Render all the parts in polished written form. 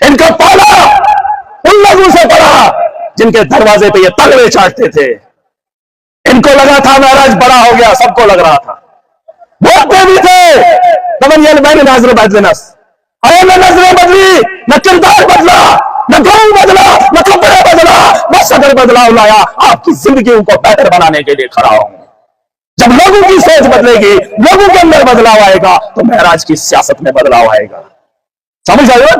इनका पाला उन लोगों से पड़ा जिनके दरवाजे पे ये तलवे चाटते थे। इनको लगा था महराज बड़ा हो गया, सबको लग रहा था, बोलते भी थे तमन ये मैंने नजर बदलनस, अरे न नजरें बदली, न किरदार बदला, न गाँव बदला, न कपड़े बदला, बस अगर बदलाव लाया आपकी जिंदगी को बेहतर बनाने के लिए खड़ा हूं। जब लोगों की सोच बदलेगी, लोगों के अंदर बदलाव आएगा तो महराज की सियासत में बदलाव आएगा। समझ आए?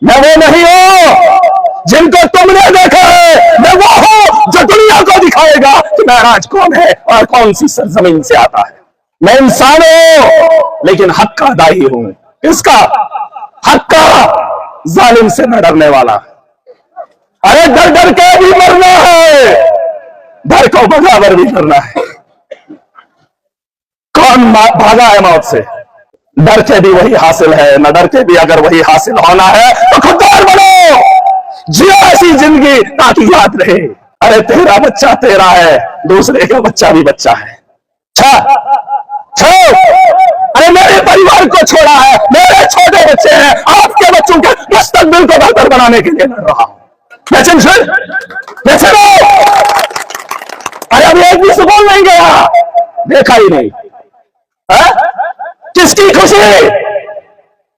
मैं वो नहीं हूं जिनको तुमने देखा है, मैं वो हूं जो दुनिया को दिखाएगा कि महराज कौन है और कौन सी सरजमीन से आता है। मैं इंसान हूं लेकिन हक का दाई हूं। किसका? हक का। जालिम से न डरने वाला। अरे डर डर के भी मरना है, डर को बराबर भी करना है। कौन भागा है मौत से? डर के भी वही हासिल है, न डर के भी अगर वही हासिल होना है तो खुददार बनो, जियो ऐसी जिंदगी ताकि याद रहे। अरे तेरा बच्चा तेरा है, दूसरे का बच्चा भी बच्चा है। अरे मेरे परिवार को छोड़ा है, मेरे छोटे बच्चे हैं, आपके बच्चों के मुस्तकबिल को बेहतर बनाने के लिए लड़ रहा हूं। अरे अभी एक भी सुकून नहीं गया, देखा ही नहीं है? किसकी खुशी?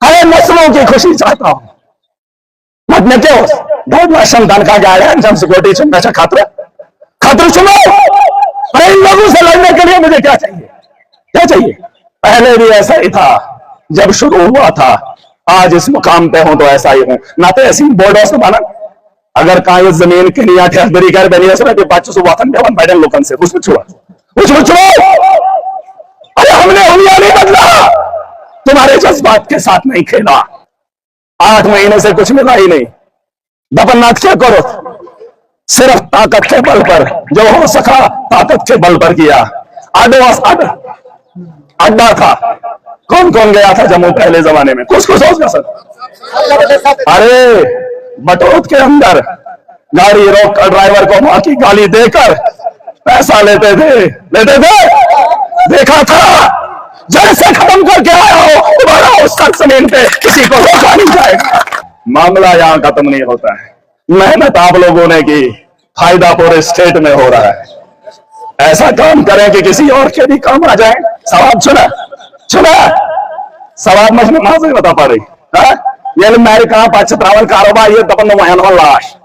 अरे नस्लों की खुशी चाहता हूं। मत में क्यों धन का गाया जम सिक्योरिटी चुनना खातर खातर सुनो। अरे इन लोगों से लड़ने के लिए मुझे क्या चाहिए? क्या चाहिए? पहले भी ऐसा ही था जब शुरू हुआ था, आज इस मुकाम पे हूं तो ऐसा ही हूं। ना तो ऐसी बोर्डों से बना अगर कहीं जमीन के लिए ठहरी कर बनी बातचीत हुआ था बैडन लोकन से कुछ छुआ अरे हमने हुलिया नहीं बदला, तुम्हारे जज्बात के साथ नहीं खेला। 8 महीने से कुछ मिला ही नहीं। दफननाथ क्या करो, सिर्फ ताकत के बल पर, जो हो सका ताकत के बल पर किया। अड्डा था, कौन कौन गया था जम्मू पहले जमाने में? कुछ कुछ होगा सर। अरे बटोत के अंदर गाड़ी रोक कर ड्राइवर को मां की गाली देकर पैसा लेते थे। देखा था, जैसे खत्म करके आया हो तुम्हारा उस जमीन पे किसी को रोका नहीं जाएगा। मामला यहां खत्म नहीं होता है। मेहनत आप लोगों ने की, फायदा पूरे स्टेट में हो रहा है। ऐसा काम करें कि किसी और के भी काम आ जाए। सवाब चुना सवाब मजने माजे बता पा रही ये मेरे कहा पचत्रावल कारोबार ये तपन लाश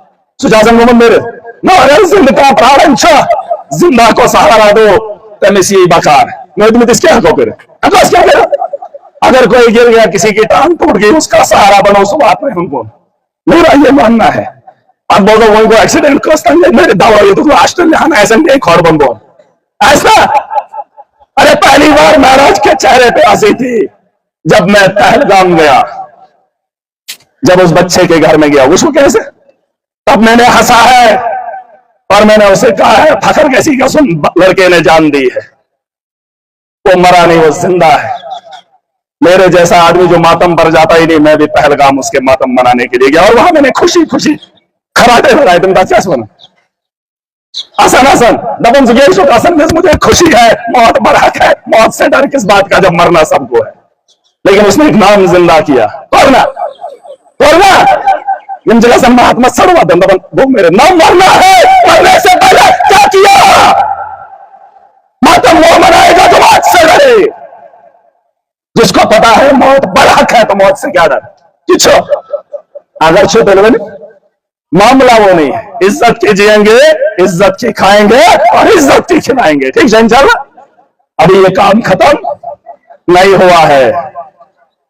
सुजासन मंदिर जिंदा प्राण जिंदा को सहारा दो तमिसी बकार मैं तुम्हें इसके हको फिर क्या अगर कोई गिर गया, किसी की टांग टूट गई, उसका सहारा बनो। उस बात में हमको मेरा ये मानना है। अब बोलो वही को एक्सीडेंट करता मेरे दवा ये तो ऑस्ट्रेलिया ऐसा नहीं खौर बंदो ऐसा। अरे पहली बार महाराज के चेहरे पे हंसी थी जब मैं पहलगाम गया, जब उस बच्चे के घर में गया, उसको कैसे तब मैंने हंसा है और मैंने उसे कहा है फखर कैसी का सुन लड़के ने जान दी है, वो मरा नहीं, वो जिंदा है। मेरे जैसा आदमी जो मातम पर जाता ही नहीं, मैं भी पहलगाम उसके मातम मनाने के लिए गया और वहां मैंने खुशी खुशी खराटे बनाए। तुम क्या सुना आसन आसन दबन से आसन में मुझे खुशी है, मौत बरहक है। मौत से डर किस बात का जब मरना सबको है। लेकिन उसने एक नाम जिंदा किया, करना महात्मा सर्वा दंडवन, वो मेरे नाम मरना है। मरने से पहले क्या किया? मातम वो मनाएगा जो मौत से डरे। जिसको पता है मौत बरहक है तो मौत से क्या डर? किछो अगर छो तो मामला वो नहीं है। इज्जत की जिएंगे, इज्जत की खाएंगे और इज्जत की खिलाएंगे। ठीक है चल। अभी ये काम खत्म नहीं हुआ है।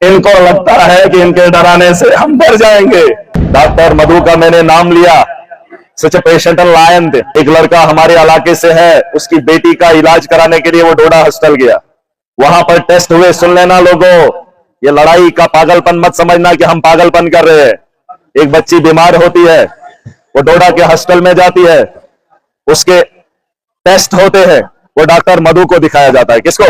इनको लगता है कि इनके डराने से हम डर जाएंगे। डॉक्टर मधु का मैंने नाम लिया, सच पेशेंट लायन थे। एक लड़का हमारे इलाके से है, उसकी बेटी का इलाज कराने के लिए वो डोडा हॉस्टल गया। वहां पर टेस्ट हुए। सुन लेना लोगों, ये लड़ाई का पागलपन मत समझना कि हम पागलपन कर रहे हैं। एक बच्ची बीमार होती है, वो डोडा के हॉस्टल में जाती है, उसके टेस्ट होते हैं, वो डॉक्टर मधु को दिखाया जाता है। किसको?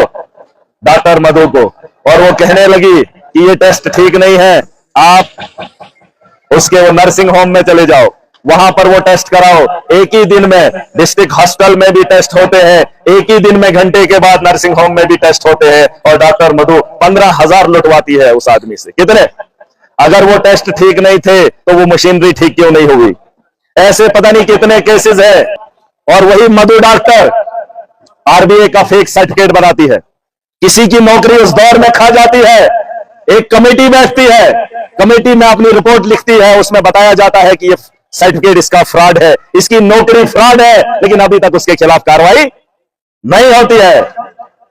डॉक्टर मधु को। और वो कहने लगी कि ये टेस्ट ठीक नहीं है, आप उसके वो नर्सिंग होम में चले जाओ, वहां पर वो टेस्ट कराओ। एक ही दिन में डिस्ट्रिक्ट हॉस्पिटल में भी टेस्ट होते हैं, एक ही दिन में घंटे के बाद नर्सिंग होम में भी टेस्ट होते हैं। और डॉक्टर मधु 15,000 लुटवाती है उस आदमी से। कितने? अगर वो टेस्ट ठीक नहीं थे तो वो मशीनरी ठीक क्यों नहीं हुई? ऐसे पता नहीं कितने केसेस है। और वही मधु डॉक्टर आरबीआई का फेक सर्टिफिकेट बनाती है, किसी की नौकरी उस दौर में खा जाती है। एक कमेटी बैठती है, कमेटी में अपनी रिपोर्ट लिखती है, उसमें बताया जाता है कि ये सर्टिफिकेट इसका फ्रॉड है, इसकी नौकरी फ्रॉड है, लेकिन अभी तक उसके खिलाफ कार्रवाई नहीं होती है।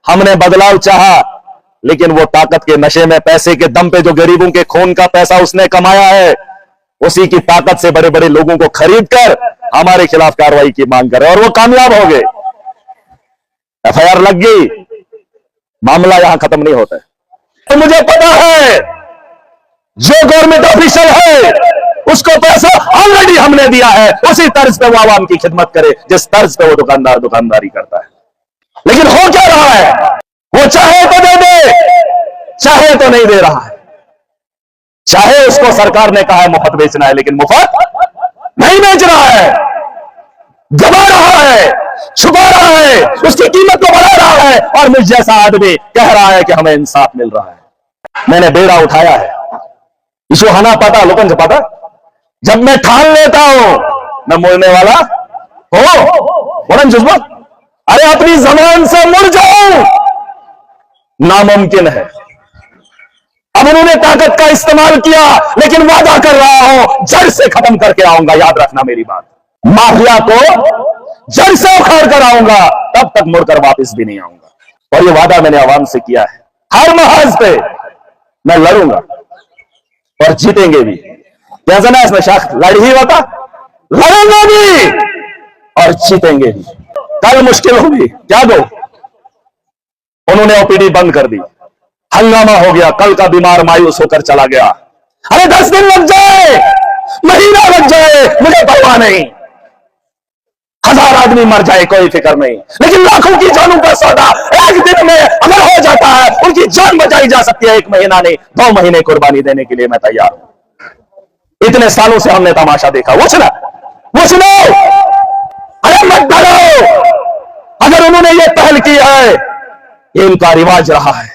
हमने बदलाव चाहा, लेकिन वो ताकत के नशे में, पैसे के दम पे, जो गरीबों के खून का पैसा उसने कमाया है, उसी की ताकत से बड़े बड़े लोगों को खरीद कर हमारे खिलाफ कार्रवाई की मांग करे, और वो कामयाब हो गए। एफआईआर लग गई, मामला यहां खत्म नहीं होता है। तो मुझे पता है जो गवर्नमेंट ऑफिसर है उसको पैसा ऑलरेडी हमने दिया है, उसी तर्ज पे वो आवाम की खिदमत करे जिस तर्ज पे वो दुकानदार दुकानदारी करता है। लेकिन हो क्या रहा है? वो चाहे तो दे दे, चाहे तो नहीं दे रहा है। चाहे उसको सरकार ने कहा है मुफ्त बेचना है, लेकिन मुफ्त नहीं बेच रहा है, दबा रहा है, छुपा रहा है, उसकी कीमत को बढ़ा रहा है, और मुझ जैसा आदमी कह रहा है कि हमें इंसाफ मिल रहा है। मैंने बेड़ा उठाया है, इसको हना पता, लोगों से पता। जब मैं ठान लेता हूं मैं मुड़ने वाला हो, बड़ा जज्बा, अरे अपनी जबान से मुड़ जाऊं नामुमकिन है। अब उन्होंने ताकत का इस्तेमाल किया, लेकिन वादा कर रहा हूं जड़ से खत्म करके आऊंगा। याद रखना मेरी बात, माफिया को जड़ से उखाड़ कर आऊंगा, तब तक मुड़कर वापस भी नहीं आऊंगा। और ये वादा मैंने आवाम से किया है, हर महाज पे मैं लड़ूंगा और जीतेंगे भी। जैसा ना इसमें शक लड़ ही होता, लड़ेंगे भी और जीतेंगे भी। कल मुश्किल होगी, क्या दो, उन्होंने ओपीडी बंद कर दी, हंगामा हो गया, कल का बीमार मायूस होकर चला गया। अरे 10 दिन लग जाए, महीना लग जाए, मुझे परवाह नहीं, 1000 आदमी मर जाए, कोई फिक्र नहीं, लेकिन लाखों की जानों का सौदा एक दिन में अगर हो जाता है, उनकी जान बचाई जा सकती है। 1 महीना नहीं, 2 महीने कुर्बानी देने के लिए मैं तैयार हूं। इतने सालों से हमने तमाशा देखा, वो सुना, वो सुनो, अरे मत डरो। अगर उन्होंने ये पहल की है, ये इनका रिवाज रहा है।